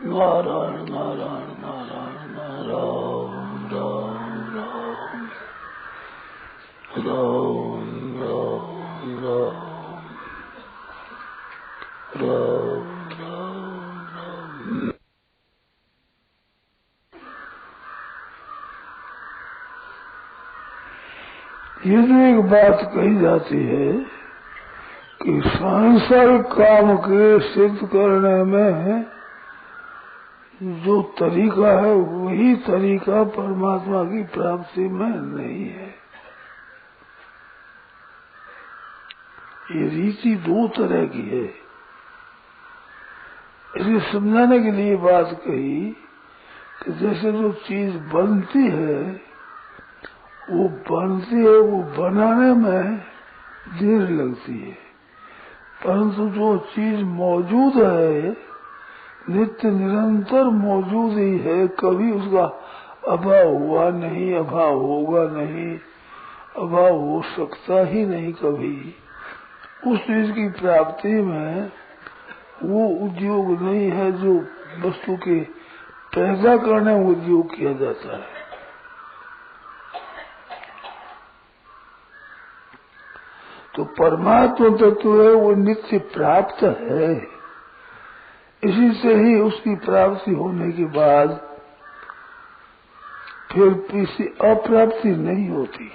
नारायण नारायण नारायण नारायण राम राम राम राम राम राम राम राम। ये जो एक बात कही जाती है कि सांसारिक काम के सिद्ध करने में जो तरीका है वही तरीका परमात्मा की प्राप्ति में नहीं है। ये रीति दो तरह की है। इसे समझाने के लिए बात कही कि जैसे जो चीज बनती है वो बनाने में देर लगती है, परंतु जो चीज मौजूद है नित्य निरंतर मौजूद ही है, कभी उसका अभाव हुआ नहीं, अभाव होगा नहीं, अभाव हो सकता ही नहीं कभी। उस चीज की प्राप्ति में वो उद्योग नहीं है जो वस्तु के पैदा करने में उद्योग किया जाता है। तो परमात्मा तत्व है वो नित्य प्राप्त है, इसी से ही उसकी प्राप्ति होने के बाद फिर किसी अप्राप्ति नहीं होती।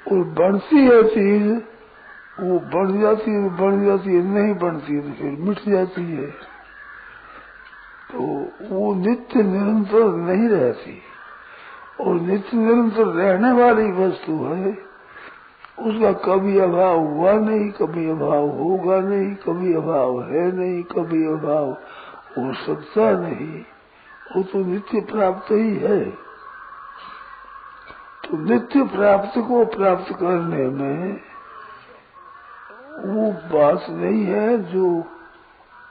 और बढ़ती है चीज वो बढ़ जाती है, नहीं बढ़ती है तो फिर मिट जाती है। तो वो नित्य निरंतर नहीं रहती, और नित्य निरंतर रहने वाली वस्तु है, उसका कभी अभाव हुआ नहीं, कभी अभाव होगा नहीं, कभी अभाव है नहीं, कभी अभाव हो सकता नहीं, वो तो नित्य प्राप्त ही है। तो नित्य प्राप्त को प्राप्त करने में वो बात नहीं है जो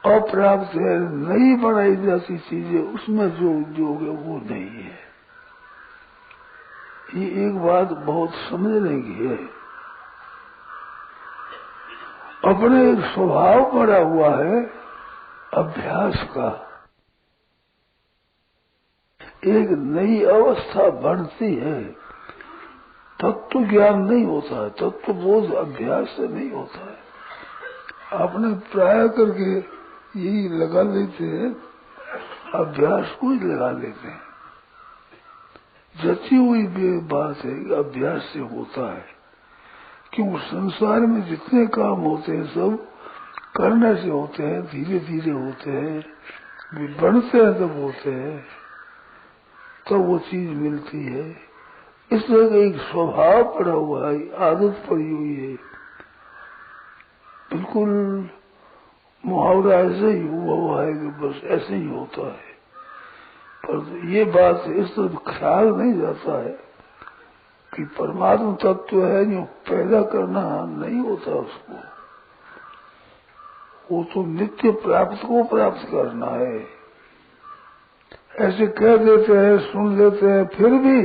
अप्राप्त है, नहीं बनाई जाती चीजें उसमें जो उद्योग है वो नहीं है। ये एक बात बहुत समझने की है। अपने एक स्वभाव पड़ा हुआ है अभ्यास का, एक नई अवस्था बढ़ती है, तत्व ज्ञान नहीं होता है, तत्व बोध अभ्यास से नहीं होता है। आपने प्राय करके यही लगा लेते हैं, अभ्यास को ही लगा लेते हैं। जची हुई बात है कि अभ्यास से होता है, क्यों संसार में जितने काम होते हैं सब करने से होते हैं, धीरे धीरे होते हैं, बढ़ते हैं तब होते हैं, तब वो चीज मिलती है। इसलिए एक स्वभाव पड़ा हुआ है, आदत पड़ी हुई है, बिल्कुल मुहावरा ऐसे ही हुआ है कि बस ऐसे ही होता है। पर ये बात इस तरफ ख्याल नहीं जाता है कि परमात्मा तत्व है जो पैदा करना नहीं होता उसको, वो तो नित्य प्राप्त को प्राप्त करना है। ऐसे कह देते हैं, सुन लेते हैं, फिर भी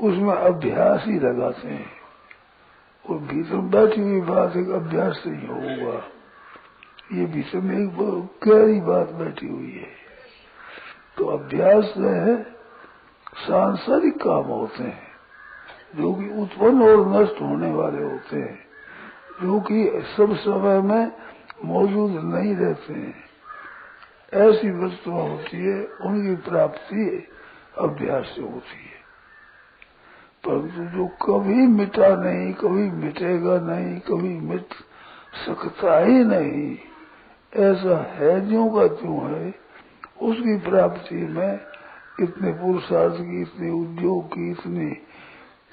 उसमें अभ्यास ही लगाते हैं। और भीतर बैठी हुई बात एक अभ्यास से ही होगा, ये भीतर में एक गहरी बात बैठी हुई है। तो अभ्यास से सांसारिक काम होते हैं जो कि उत्पन्न और नष्ट होने वाले होते हैं, जो कि सब समय में मौजूद नहीं रहते हैं। ऐसी वस्तुएं होती है, उनकी प्राप्ति अभ्यास से होती है। परंतु जो कभी मिटा नहीं, कभी मिटेगा नहीं, कभी मिट सकता ही नहीं, ऐसा है ज्यों का त्यों है, उसकी प्राप्ति में इतने पुरुषार्थ की, इतने उद्योग की, इतनी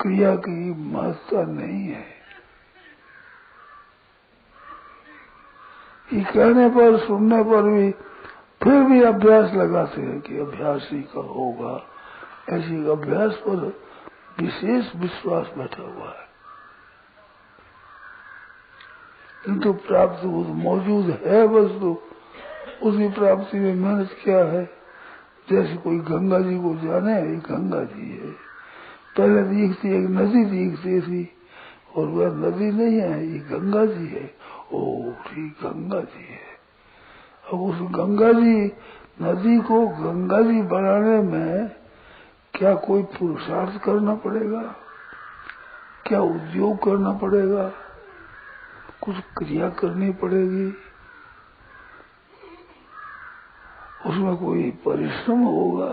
क्रिया की महत्ता नहीं है। ये कहने पर, सुनने पर भी फिर भी अभ्यास लगाते हैं कि अभ्यास ही का होगा। ऐसी अभ्यास पर विशेष विश्वास बैठा हुआ है, किंतु प्राप्त मौजूद है वस्तु, उसकी प्राप्ति में मेहनत क्या है। जैसे कोई गंगा जी को जाने, ये गंगा जी है, पहले दिखती एक नदी दिखती थी, और वह नदी नहीं है, ये गंगा जी है। ओ ठीक गंगा जी है। अब उस गंगा जी नदी को गंगा जी बनाने में क्या कोई पुरुषार्थ करना पड़ेगा? क्या उद्योग करना पड़ेगा? कुछ क्रिया करनी पड़ेगी? उसमें कोई परिश्रम होगा?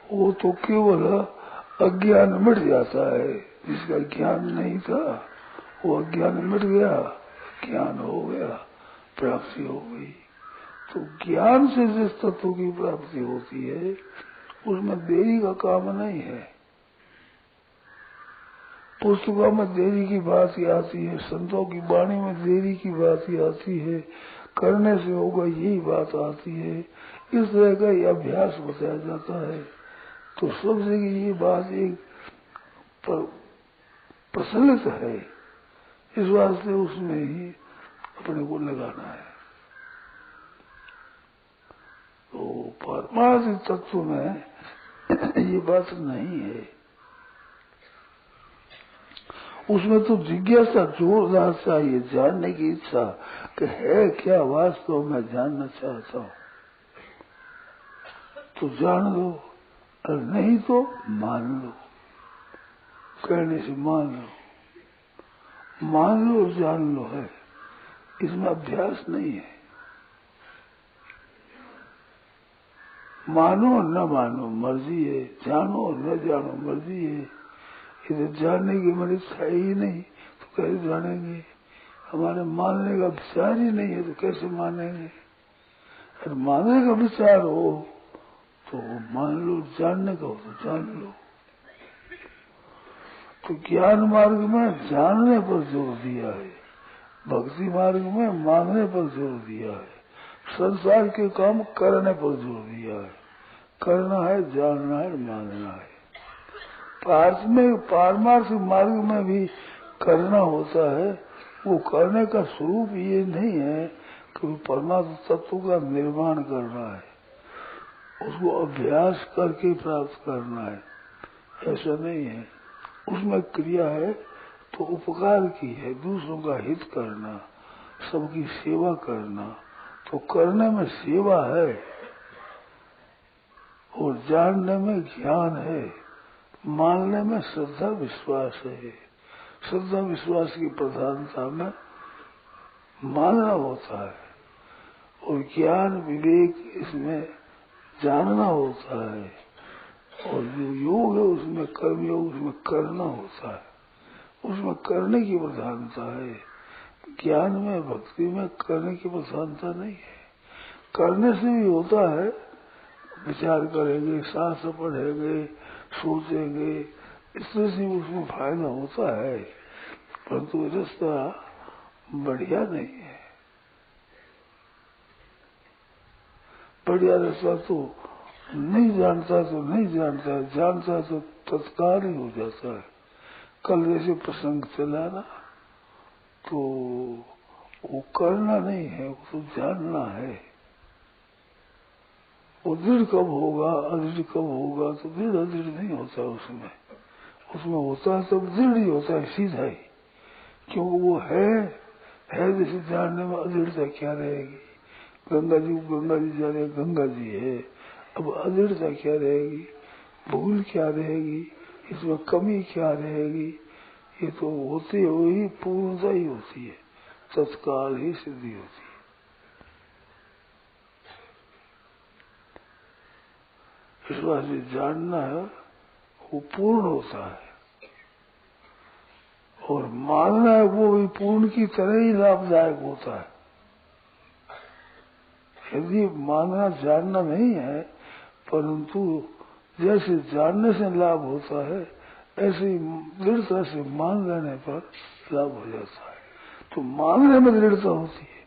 वो तो केवल अज्ञान मिट जाता है। जिसका ज्ञान नहीं था वो अज्ञान मिट गया, ज्ञान हो गया, प्राप्ति हो गई। तो ज्ञान से जिस तत्व की प्राप्ति होती है उसमें देरी का काम नहीं है। पुस्तकों में देरी की बात ही आती है, संतों की वाणी में देरी की बात ही आती है, करने से होगा यही बात आती है। इस तरह का ये अभ्यास बताया जाता है। तो सब जगह ये बात एक प्रचलित है, इस वास्ते उसमें ही अपने को लगाना है। तो परमार्थ तत्व में ये बात नहीं है। उसमें तो जिज्ञासा जोरदार चाहिए, जानने की इच्छा कि है क्या वास्तव में जानना चाहता हूं तो जान लो, और नहीं तो मान लो। कहने से मान लो और जान लो है, इसमें अभ्यास नहीं है। मानो और न मानो मर्जी है, जानो और न जानो मर्जी है। इधर जानने की हमारी इच्छा ही नहीं तो कैसे जानेंगे? हमारे मानने का विचार ही नहीं है तो कैसे मानेंगे? अगर मानने का विचार हो तो मान लो, जानने का हो तो जान लो। तो ज्ञान मार्ग में जानने पर जोर दिया है, भक्ति मार्ग में मानने पर जोर दिया है, संसार के काम करने पर जोर दिया है। करना है, जानना है, मानना है। पारमार्थिक मार्ग में भी करना होता है। वो करने का स्वरूप ये नहीं है कि परमात्मा तत्व का निर्माण करना है, उसको अभ्यास करके प्राप्त करना है, ऐसा नहीं है। उसमें क्रिया है तो उपकार की है, दूसरों का हित करना, सबकी सेवा करना। तो करने में सेवा है और जानने में ज्ञान है, मानने में श्रद्धा विश्वास है। श्रद्धा विश्वास की प्रधानता में मानना होता है और ज्ञान विवेक इसमें जानना होता है। और जो योग है उसमें कर्म योग, उसमें करना होता है, उसमें करने की प्रधानता है। ज्ञान में भक्ति में करने की प्रधानता नहीं है। करने से भी होता है, विचार करेंगे, शास्त्र पढ़ेंगे, सोचेंगे, इससे से उसमें फायदा होता है, परंतु रास्ता बढ़िया नहीं है। बढ़िया रास्ता तो नहीं जानता तो नहीं जानता है, जानता तो तत्काल ही हो जाता है। कल जैसे प्रसंग चला ना, तो वो करना नहीं है, वो तो जानना है। वो दृढ़ कब होगा, अदृढ़ कब होगा, तो दृढ़ अदृढ़ नहीं होता उसमें। उसमें होता है तब दृढ़ ही होता है, सीधा ही, क्योंकि वो है जैसे जानने में अदृढ़ता क्या रहेगी? गंगा जी जा रहे, गंगा जी है, अब अदृढ़ता क्या रहेगी? भूल क्या रहेगी? इसमें कमी क्या रहेगी? ये तो होते हुए पूर्णता ही होती है, तत्काल ही सिद्धि होती है। इस बात से जानना है वो पूर्ण होता है, और मानना है वो भी पूर्ण की तरह ही लाभदायक होता है। यदि मानना जानना नहीं है, परंतु जैसे जानने से लाभ होता है ऐसे ही दृढ़ता से मान लेने पर लाभ हो जाता है। तो मानने में दृढ़ता होती है,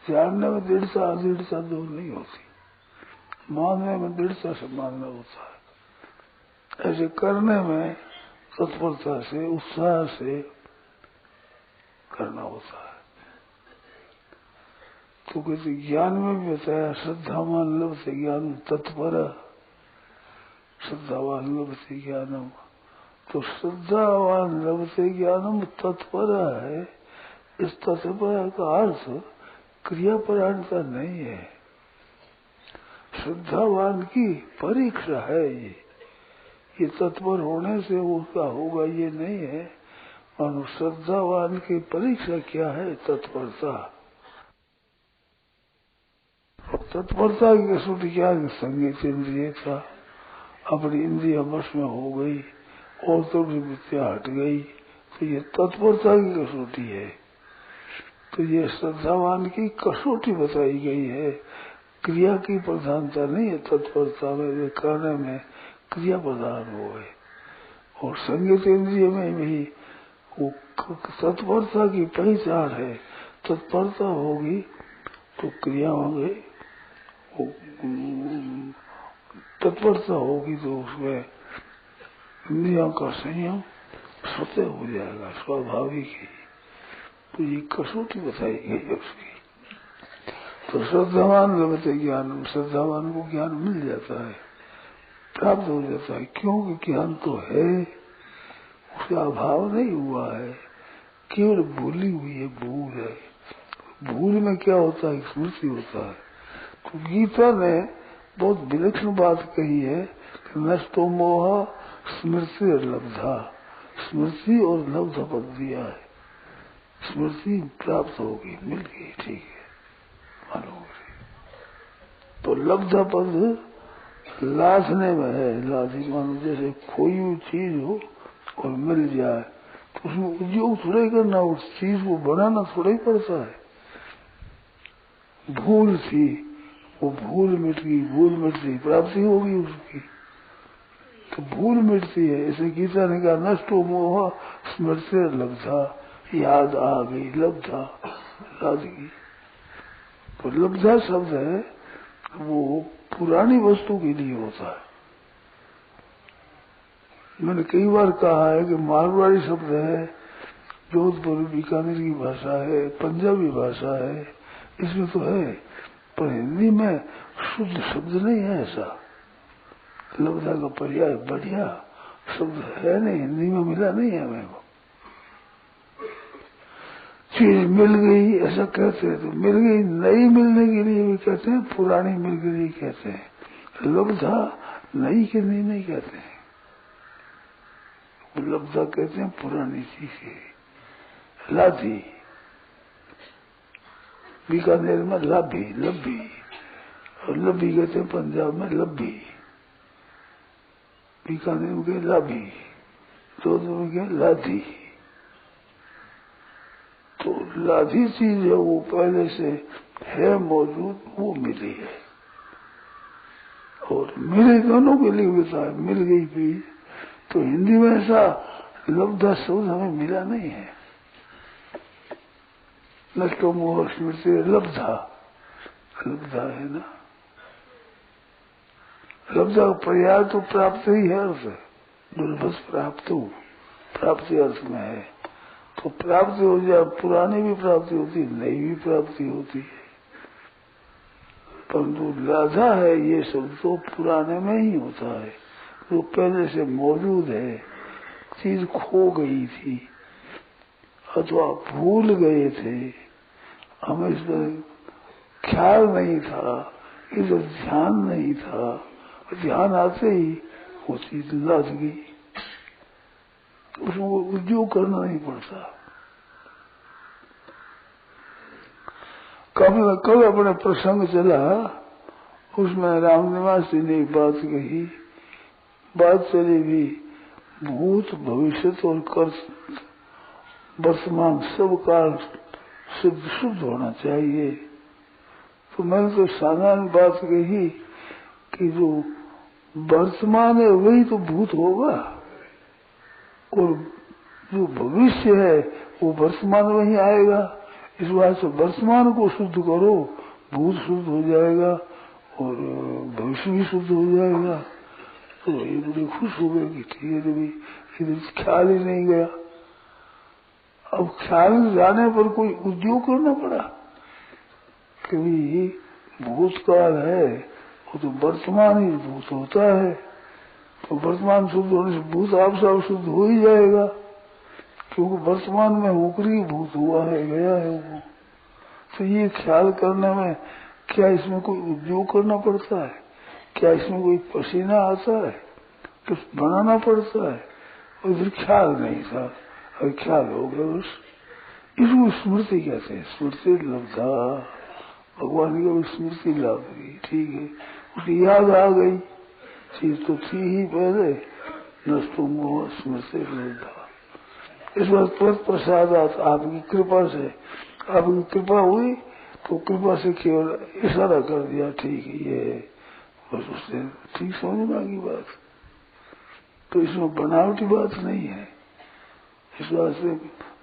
जानने में दृढ़ता अदृढ़ता दूर नहीं होती। मानने में दृढ़ता से मानना होता है, ऐसे करने में तत्परता से उत्साह से करना होता है। तो कहते ज्ञान में भी बताया, श्रद्धावान लभते ज्ञान तत्पर, श्रद्धावान लभते ज्ञानम। तो श्रद्धावान लभते ज्ञानम तत्पर है। इस तत्पर का अर्थ क्रियापरायणता नहीं है, श्रद्धावान की परीक्षा है ये तत्पर होने से उसका होगा ये नहीं है। और श्रद्धावान की परीक्षा क्या है? तत्परता। तत्परता की कसौटी क्या है? संगीत इंद्रिय था, अपनी इंद्रिया वश में हो गई और तो वृत्तियां हट गई, तो ये तत्परता की कसौटी है। तो ये श्रद्धावान की कसौटी बताई गई है। क्रिया की प्रधानता नहीं है तत्परता में, करने में क्रिया प्रधान हो गए। और संगीत इंद्रिय में भी वो तत्परता की पहचान है। तत्परता होगी तो क्रिया होगी, तत्परता होगी तो उसमें इंद्रियों का संयम स्वतः हो जाएगा, स्वाभाविक ही। तो ये कसौटी बताई गई है उसकी। तो श्रद्धावान लगते ज्ञान, श्रद्धावान को ज्ञान मिल जाता है, प्राप्त हो जाता है, क्योंकि ज्ञान तो है, उसका अभाव नहीं हुआ है, केवल भूली हुई है, भूल है। भूल में क्या होता है? स्मृति होता है। तो गीता ने बहुत विलक्षण बात कही है कि नष्टो मोह स्मृति और लब्धा, स्मृति और लब्ध पद दिया है। स्मृति प्राप्त होगी, मिल गई, ठीक है, मालूम। तो लब्ध पद लादने में है, लादी मानो जैसे खोई हुई चीज हो और मिल जाए तो उसमें उद्योग थोड़ा ही करना, उस चीज को बनाना थोड़ा ही पड़ता है। भूल थी, वो भूल मिट गई, भूल मिटती प्राप्ति होगी उसकी। तो भूल मिटती है, इसे गीता ने कहा नष्टो मोह स्मृति लब्धा, याद आ गई, लब्धा लादगी। तो लब्धा शब्द है वो पुरानी वस्तु के लिए होता है। मैंने कई बार कहा है कि मारवाड़ी शब्द है, जोधपुर बीकानेर की भाषा है, पंजाबी भाषा है, इसमें तो है, पर हिंदी में शुद्ध शब्द नहीं है ऐसा। लब्धा का पर्याय बढ़िया शब्द है नहीं, हिंदी में मिला नहीं है मेरे को। चीज मिल गई ऐसा कहते हैं, तो मिल गई, नई मिलने के लिए भी कहते हैं, पुरानी मिल गई कहते हैं। लब्धा नई के नहीं कहते हैं, लब्धा कहते हैं पुरानी चीज है। लाधी, बीकानेर में लाभी, लब्बी, और लब्बी कहते हैं पंजाब में लब्बी, बीकानेर में कहे लाभी, जोधपुर में कहे लाधी। तो लाधी चीज है वो पहले से है मौजूद, वो मिली है। और मिले दोनों के लिए होता है, मिल गई भी। तो हिंदी में ऐसा लब्धा शब्द हमें मिला नहीं है। नष्टो मोह स्मृति लब्धा, लब्धा है ना, लब्धा का पर्याय तो प्राप्त ही है, अर्थ दुर्लभ प्राप्त हो, प्राप्ति अर्थ में है। तो प्राप्ति हो जाए, पुरानी भी प्राप्ति होती है, नई भी प्राप्ति होती है। परंतु लाधा है ये शब्द तो पुराने में ही होता है, जो पहले से मौजूद है। चीज खो गई थी अथवा भूल गए थे, हमें इस पर ख्याल नहीं था, इस पर ध्यान नहीं था, ध्यान आते ही वो चीज लद गई, उसको उद्योग करना नहीं पड़ता। कल अपने प्रसंग चला, उसमें रामनिवास जी ने एक बात कही, बात चली भी भूत भविष्य और कर वर्तमान सब काल शुद्ध होना चाहिए। तो मैंने तो साधारण बात कही कि जो वर्तमान है वही तो भूत होगा, और जो भविष्य है वो वर्तमान में ही आएगा। इस बात से वर्तमान को शुद्ध करो, भूत शुद्ध हो जाएगा और भविष्य भी शुद्ध हो जाएगा। तो ये बड़ी खुश हो गए कि ठीक है, इधर ख्याल ही नहीं गया। अब ख्याल जाने पर कोई उद्योग करना पड़ा, कभी भूतकाल है वो तो वर्तमान ही भूत होता है, तो वर्तमान शुद्ध होने से भूत आप सब शुद्ध हो ही जाएगा, क्योंकि वर्तमान में होकर ही भूत हुआ है, गया है वो। तो ये ख्याल करने में क्या इसमें कोई उद्योग करना पड़ता है? क्या इसमें कोई पसीना आता है? कुछ बनाना पड़ता है? और फिर ख्याल नहीं था, और ख्याल हो गया बस। इसको स्मृति कहते हैं। स्मृति लब्धा, भगवान की स्मृति लाभ गई, ठीक है, उसकी याद आ गई, चीज तो थी ही पहले, नष्टो मोह स्मृति लब्धा। इस बार तत्प्रसाद आपकी कृपा से, आपकी कृपा हुई तो कृपा से केवल इशारा कर दिया, ठीक है ये, बस उससे ठीक समझ में आ गई बात। तो इसमें बनावटी बात नहीं है। इस बात से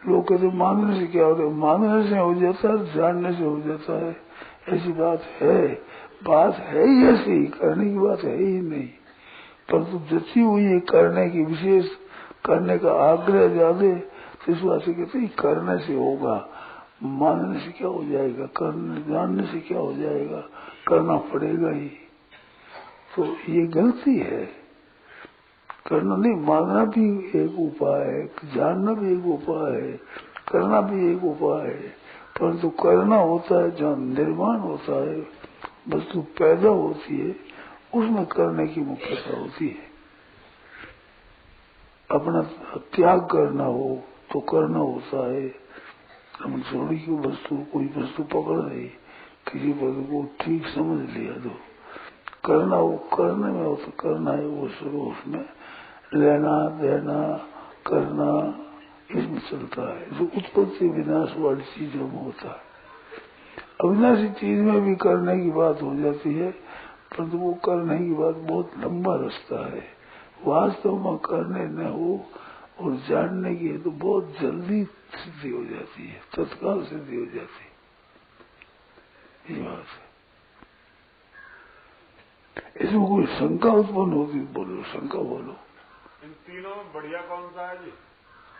लोग कहते मानने से क्या होता है? मानने से हो जाता है, जानने से हो जाता है, ऐसी बात है। बात है ही ऐसी, करने की बात है ही नहीं, परंतु जची हुई है करने की, विशेष करने का आग्रह ज्यादा, तो इस बात से कहते करने से होगा, मानने से क्या हो जाएगा, करने जानने से क्या हो जाएगा, करना पड़ेगा ही। तो ये गलती है। करना नहीं, मानना भी एक उपाय है, जानना भी एक उपाय है, करना भी एक उपाय है, परंतु करना होता है जहाँ निर्माण होता है, वस्तु पैदा होती है, उसमें करने की मुख्यता होती है। अपना त्याग करना हो तो करना होता है। हम छोड़ी की वस्तु, कोई वस्तु पकड़ रही, किसी वस्तु को ठीक समझ लिया तो करना, वो करने में हो तो करना है, वो शुरू उसमें लेना देना करना, इसमें चलता है। जो उत्पत्ति विनाश वाली चीजों में होता है। अविनाशी चीज में भी करने की बात हो जाती है, परंतु वो करने की बात बहुत लंबा रास्ता है। वास्तव में करने न हो और जानने की है तो बहुत जल्दी सिद्धि हो जाती है, तत्काल सिद्धि हो जाती है। ये बात है। इसमें कोई शंका उत्पन्न होती, बोलो शंका बोलो। इन तीनों में बढ़िया कौन सा है जी?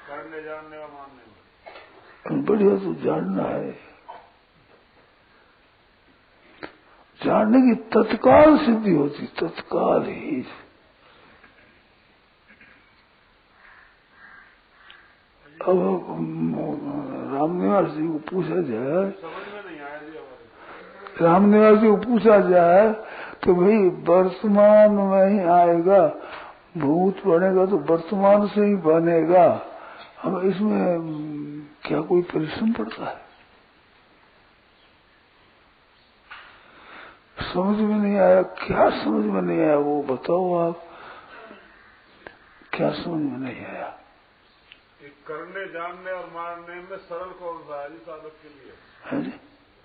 करने, जानने और मानने में बढ़िया तो जानना है। जानने की तत्काल सिद्धि होती, तत्काल ही। अब रामनिवास जी को पूछा जाए, समझ में नहीं आया जी हमारे। रामनिवास जी को पूछा जाए कि भाई वर्तमान में ही आएगा, भूत बनेगा तो वर्तमान से ही बनेगा, हम इसमें क्या कोई परिश्रम पड़ता है? समझ में नहीं आया। क्या समझ में नहीं आया वो बताओ आप, क्या समझ में नहीं आया? करने, जानने और मानने में सरल कौन सा है जी साधक के लिए? है जी?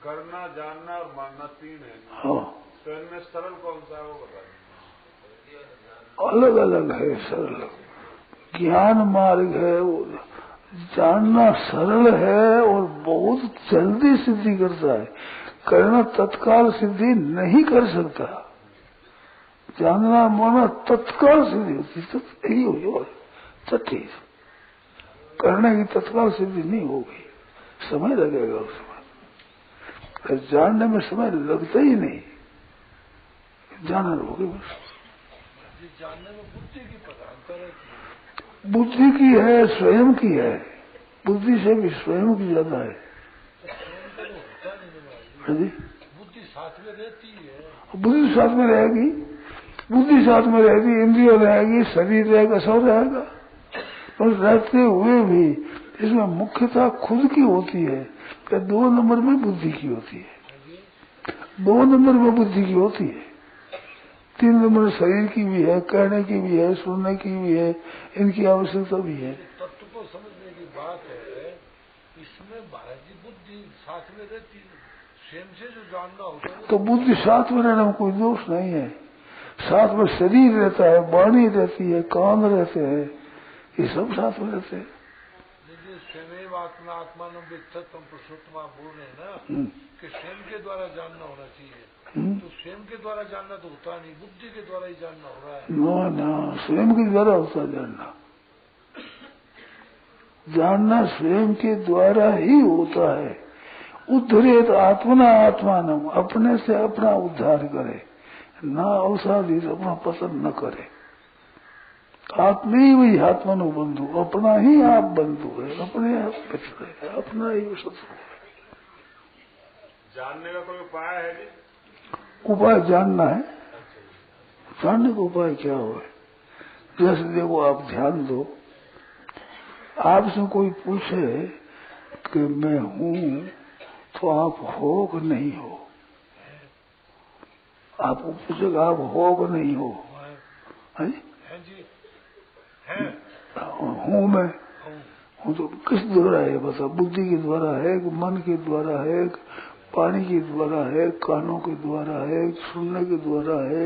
करना, जानना और मानना तीन है। हाँ, तो इनमें सरल कौन सा है वो बताइए। अलग अलग है सरल। ज्ञान मार्ग है, वो जानना सरल है और बहुत जल्दी सिद्धि करता है। करना तत्काल सिद्धि नहीं कर सकता, जानना मानना तत्काल सिद्धि होती, यही हो सच्ची। करने की तत्काल सिद्धि नहीं होगी, समय लगेगा उसमें। जानने में समय लगता ही नहीं, जानना होगी बस। जानने में बुद्धि की अंतर है, बुद्धि की है, स्वयं की है, बुद्धि से भी स्वयं की ज्यादा है। बुद्धि साथ में रहती है, बुद्धि साथ में रहेगी, बुद्धि साथ में रहेगी, इंद्रिय रहेगी, शरीर रहेगा, सब रहेगा, पर रहते हुए भी इसमें मुख्यता खुद की होती है। क्या 2 नंबर में बुद्धि की होती है, 2 नंबर में बुद्धि की होती है, 3 नंबर शरीर की भी है, कहने की भी है, सुनने की भी है, इनकी आवश्यकता भी है। तत्व को समझने की बात है, इसमें बाहरी बुद्धि साथ में रहती है, स्वयं से जो जानना होता है। तो बुद्धि साथ में रहने में कोई दोष नहीं है। साथ में शरीर रहता है, वाणी रहती है, कान रहते हैं, ये सब साथ में रहते हैं। स्वयं आत्मा आत्मान वित्तम पुरुषोत्तमा बोल रहे हैं ना कि स्वयं के द्वारा जानना होना चाहिए। तो स्वयं के द्वारा जानना तो होता नहीं, बुद्धि के द्वारा ही जानना हो रहा है। ना, स्वयं के द्वारा होता जानना, जानना स्वयं के द्वारा ही होता है। उद्धरेत आत्मना आत्मानम, अपने से अपना उद्धार करे, ना अवसादित अपना पसंद न करे। आत्मा ही वही आत्मनो बंधु, अपना ही आप बंधु है, अपने आप मित्र है, अपना ही शत्रु है। जानने का कोई उपाय है जी? उपाय जानना है। जानने का उपाय क्या हो? जैसे देखो, आप ध्यान दो, आपसे कोई पूछे कि मैं हूं, तो आप हो कि नहीं हो? आपको पूछेगा आप हो कि नहीं हो? है जी, हूं मैं। हूं तो किस द्वारा है बता? बुद्धि के द्वारा है कि मन के द्वारा है, पानी के द्वारा है, कानों के द्वारा है, सुनने के द्वारा है,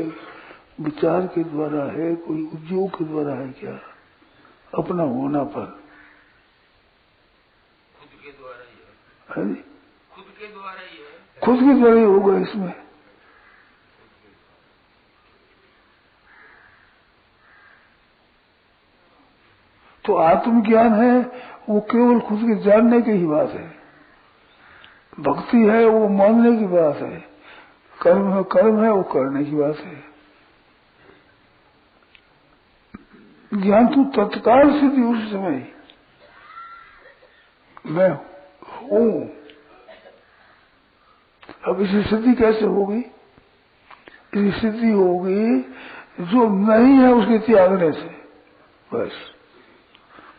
विचार के द्वारा है, कोई उद्योग के द्वारा है? क्या अपना होना पर खुद के द्वारा ही है? खुद के द्वारा ही है। खुद के द्वारा ही होगा इसमें। तो आत्मज्ञान है वो केवल खुद के जानने की ही बात है। भक्ति है वो मानने की बात है। कर्म है वो करने की बात है। ज्ञान तो तत्काल सिद्धि उस समय मैं हूं। अब इसी सिद्धि कैसे होगी? इसी सिद्धि होगी जो नहीं है उसके त्यागने से। बस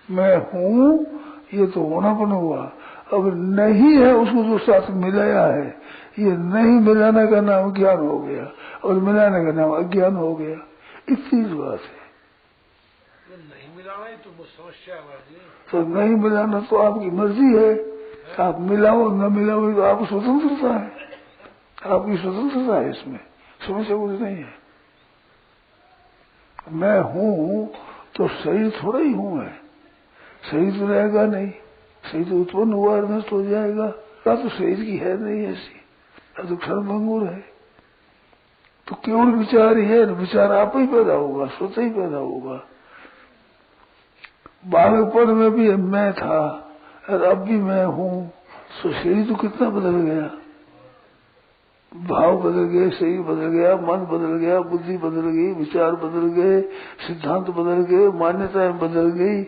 मैं हूं ये तो होनापन हुआ। अब नहीं है उसको जो साथ मिलाया है, ये नहीं मिलाने का नाम ज्ञान हो गया और मिलाने का नाम अज्ञान हो गया। इतनी बात है। नहीं मिलाना ही तो समस्या है। तो नहीं मिलाना तो आपकी मर्जी है। आप मिलाओ न मिलाओ तो आपको स्वतंत्रता है। आपकी स्वतंत्रता है, इसमें समस्या कुछ नहीं है। मैं हूं तो शरीर थोड़ा ही हूं मैं। शरीर तो रहेगा नहीं, शरीर तो उत्पन्न हुआ नष्ट हो जाएगा। तो शरीर की है नहीं ऐसी, तो क्षणभंगुर है। तो केवल विचार ही है, विचार आप ही पैदा होगा, स्वतः ही पैदा होगा। बालकपन में भी मैं था और अब भी मैं हूं, तो शरीर तो कितना बदल गया। भाव बदल गए, शरीर बदल गया, मन बदल गया, बुद्धि बदल गई, विचार बदल गए, सिद्धांत बदल गए, मान्यताएं बदल गई,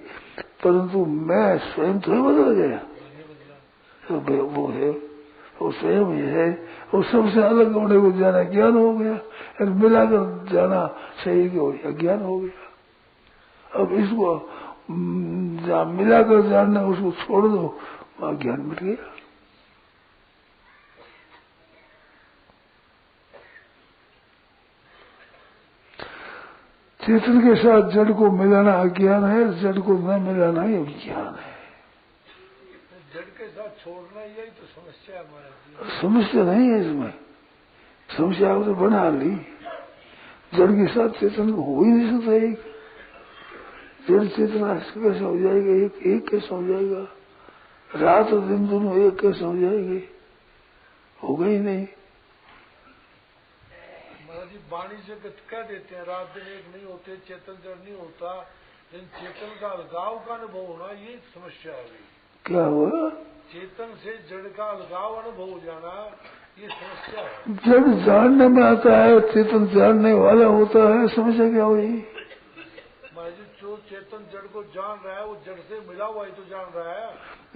परंतु मैं स्वयं तो ही बदल गया। तो वो है, वो स्वयं ही है। वो सबसे अलग होने को जाना ज्ञान हो गया और मिलाकर जाना शरीर के अज्ञान हो गया। अब इसको मिलाकर जानना, उसको छोड़ दो, अज्ञान मिट गया। चेतन के साथ जड़ को मिलाना अज्ञान है, जड़ को न मिलाना ही विज्ञान है। जड़ के साथ छोड़ना यही तो समस्या है हमारी। समस्या नहीं है इसमें, समस्या तो बना ली। जड़ के साथ चेतन हो ही नहीं सकता। एक जड़ चेतना कैसे हो जाएगा? एक कैसे हो जाएगा? रात और दिन दोनों एक कैसे हो जाएंगे? होगा ही नहीं। महाराज जी वाणी से कह देते हैं रात दिन एक नहीं होते, चेतन जड़ नहीं होता, लेकिन चेतन का अलगाव का अनुभव होना ये समस्या है। क्या हुआ? चेतन से जड़ का अलगाव अनुभव हो जाना ये समस्या है। जड़ जानने में आता है, चेतन जानने वाला होता है, समस्या क्या हुई? महाराज जी जो चेतन जड़ को जान रहा है वो जड़ से मिला हुआ ही तो जान रहा है।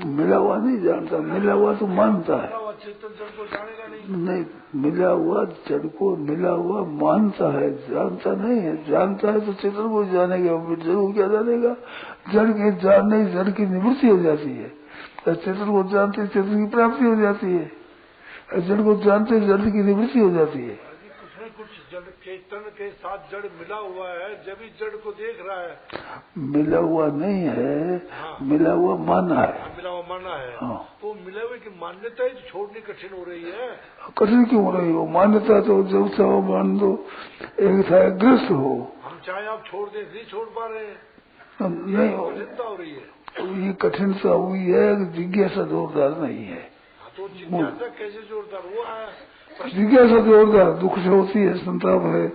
मिला हुआ नहीं जानता, मिला हुआ तो मानता है। मिला हुआ चेतन जड़ को जानेगा नहीं। नहीं, मिला हुआ जड़ को मिला हुआ मानता है, जानता नहीं है। जानता है तो चेतन को जानेगा, जड़ को क्या जानेगा? जड़ के जानने जड़ की निवृत्ति हो जाती है। चेतन को जानते चेतन की प्राप्ति हो जाती है, जड़ को जानते जड़ की निवृत्ति हो जाती है। कुछ न कुछ जड़ चेतन के साथ जड़ मिला हुआ है, जब ही जड़ को देख रहा है। मिला हुआ नहीं है। हाँ। मिला हुआ माना है। मिला हुआ माना है। हाँ। तो मिले हुए की मान्यता ही तो छोड़नी कठिन हो रही है। कठिन क्यों हो रही हो? मान्यता तो जब से हो मान दो, एक था ग्रस्त हो। हम चाहे आप छोड़ दें, नहीं छोड़ पा रहे हैं। नहीं हो, कठिनता हो रही है। ये कठिनता हुई है, जिज्ञासा जोरदार नहीं है। तो जिज्ञासा कैसे जोरदार हुआ है? जिज्ञासा जोरदार दुख से होती है, संताप है,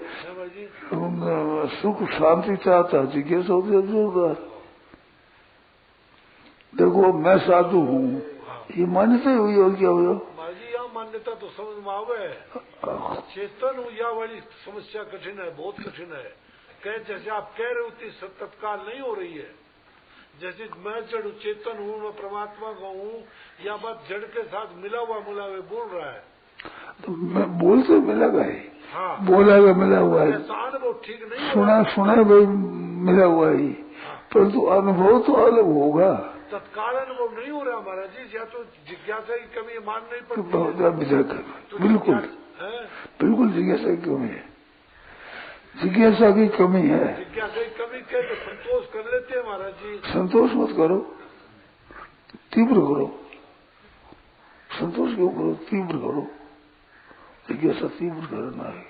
सुख शांति चाहता, जिज्ञासा होती है जोरदार। देखो मैं साधु हूँ, ये मान्यता ही हुई और क्या हुआ? माजी यहाँ मान्यता तो समझ में आवे, चेतन हूँ या वाली समस्या कठिन है, बहुत कठिन है। जैसे आप कह रहे होती तत्काल नहीं हो रही है। जैसे मैं जड़ चेतन हूँ, मैं परमात्मा का हूँ, या बात जड़ के साथ मिला हुआ बोल रहा है। तो मैं बोलते मिलेगा ही, हाँ, बोला हुआ मिला हुआ है, अनुभव ठीक नहीं, सुना भाई मिला हुआ ही, परंतु अनुभव तो अलग होगा। तत्काल अनुभव नहीं हो रहा महाराज जी, या तो जिज्ञासा की कमी मान नहीं तो पड़ती, बहुत बिल्कुल जिज्ञासा की कमी है, जिज्ञासा की कमी है। जिज्ञासा की कमी के तो संतोष कर लेते हैं महाराज जी। संतोष मत करो, तीव्र करो, संतोष क्यों करो, तीव्र करो, जिज्ञासा तीव्र करना है।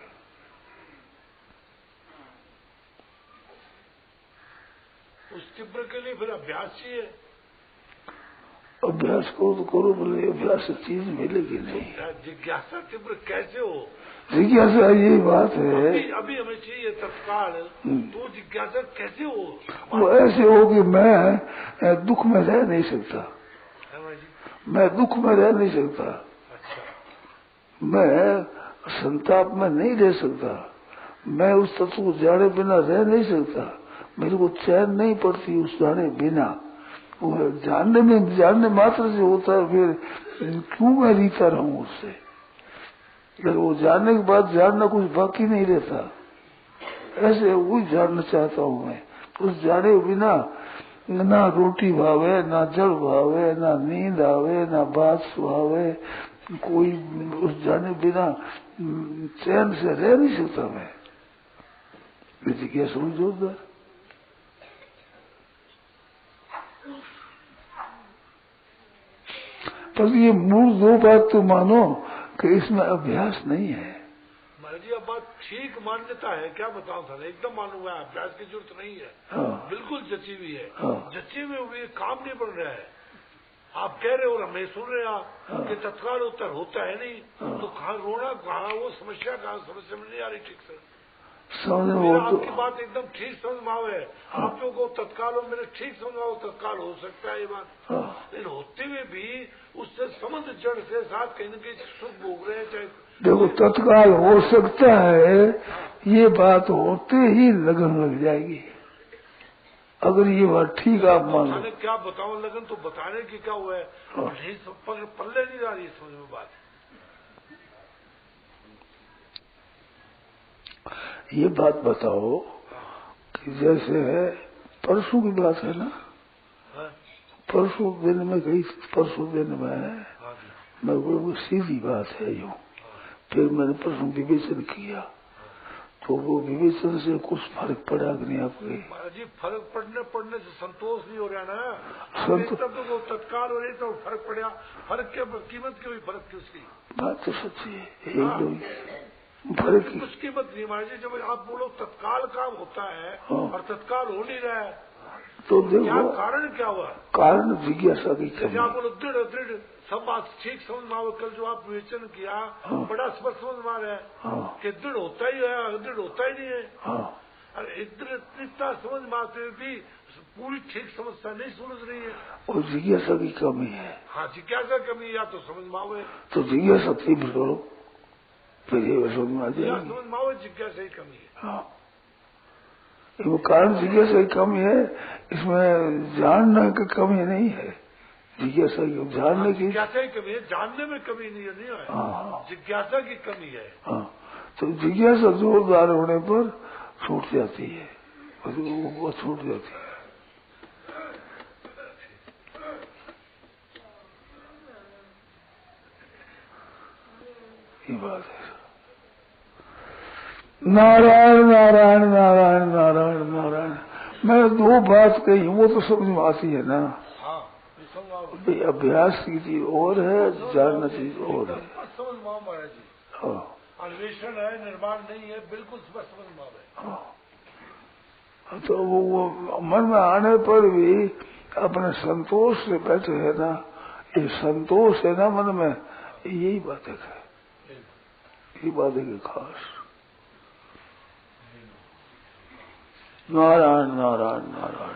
उस तीव्र के लिए फिर अभ्यास चाहिए। अभ्यास करो तो करो, बोले अभ्यास से चीज मिलेगी नहीं। जिज्ञासा तीव्र कैसे हो? जिज्ञासा यही बात है, अभी हमें चाहिए तत्काल, तो जिज्ञासा कैसे हो? वो ऐसे हो कि मैं दुख में रह नहीं सकता, मैं दुख में रह नहीं सकता, मैं संताप में नहीं रह सकता, मैं उस तत्व को जाने बिना रह नहीं सकता, मेरे को चैन नहीं पड़ती उस जाने बिना। वो जानने मात्र से होता है, फिर क्यों मैं रीता रहूं उससे? अगर वो जानने के बाद जानना कुछ बाकी नहीं रहता, ऐसे वही जानना चाहता हूँ मैं। उस जाने बिना ना रोटी भावे, ना जल भावे, ना नींद आवे, ना बात सुहावे, कोई उस जाने बिना चैन से रह नहीं सकता मैं। क्या समझो उधर? पर ये मूल दो बात तो मानो कि इसमें अभ्यास नहीं है। महाराज जी अब बात ठीक मान्यता है, क्या बताऊं था, एकदम मालूम है, अभ्यास की जरूरत नहीं है। बिल्कुल जची हुई है, जची हुई काम नहीं बन रहा है। आप कह रहे हो और मैं सुन रहा कि तत्काल उत्तर होता है नहीं, तो कहाँ रोना, कहाँ वो समस्या, कहाँ समस्या में नहीं आ रही ठीक से। आपकी बात एकदम ठीक समझ में आवे, आप लोगों को तत्काल हो, मेरे ठीक समझ में आओ, तत्काल हो सकता है ये बात, लेकिन होते हुए भी उससे संबंध जड़ से साथ कहीं न कहीं सुख भोग रहे हैं। चाहे देखो तत्काल हो सकता है, ये बात होते ही लगन लग जाएगी, अगर ये बात ठीक आप मान लो। क्या बताओ, लगन तो बताने की क्या हुआ है, पल्ले नहीं आ रही है समझ में बात। ये बात बताओ कि जैसे परसों की बात है ना, परसों दिन में गई, परसों दिन में मैं वो सीधी बात है यूँ, फिर मैंने परसों विवेचन किया, तो वो विवेचन से कुछ फर्क पड़ा कि नहीं आपके? महाराज जी फर्क पड़ने से संतोष नहीं हो रहा ना, तब तो तत्काल हो रही तो फर्क पड़ा, फर्क क्या कीमत की हुई, फर्क की उसकी बात तो सच्ची है, एक दो फर्क की कुछ कीमत नहीं। महाराज जी जब आप बोलो तत्काल काम होता है और तत्काल हो नहीं रहा है, तो देखो क्या कारण क्या हुआ? कारण जिज्ञासा की कमी। आप बोलो दृढ़ सब बात ठीक समझ में आओ, कल जो आप विवेचन किया बड़ा स्पष्ट समझ में आ रहा है कि दृढ़ होता ही है, अदृढ़ होता ही नहीं है। अरे इतना समझ में आते भी पूरी ठीक समझता नहीं समझ रही है, और जिज्ञासा की कमी है। हाँ जिज्ञासा कमी, या तो समझ में आवे तो जिज्ञासा तीव्र करो, फिर ये समझ में आ जाएगी। समझ में आवे जिज्ञासा ही कमी है। हाँ, वो कारण जिज्ञासा की कमी है, इसमें जानने की कमी नहीं है, जिज्ञासा की जानने की जिज्ञासा की कमी है, जानने में कमी नहीं है, जिज्ञासा की कमी है। हाँ, तो जिज्ञासा जोरदार होने पर छूट जाती है, वो छूट जाती है। ये बात है। नारायण नारायण नारायण नारायण नारायण, मैंने दो बात कही, वो तो समझ में आती है ना। भाई अभ्यास की चीज और है, जानना चीज और है। समझ में महाराज जी, हाँ अन्वेषण है, निर्माण नहीं है, बिल्कुल समझ में आवे। हाँ, तो वो मन में आने पर भी अपने संतोष से बैठे है ना, ये संतोष है ना मन में, यही बात है, यही बात है खास। नारायण नारायण नारायण।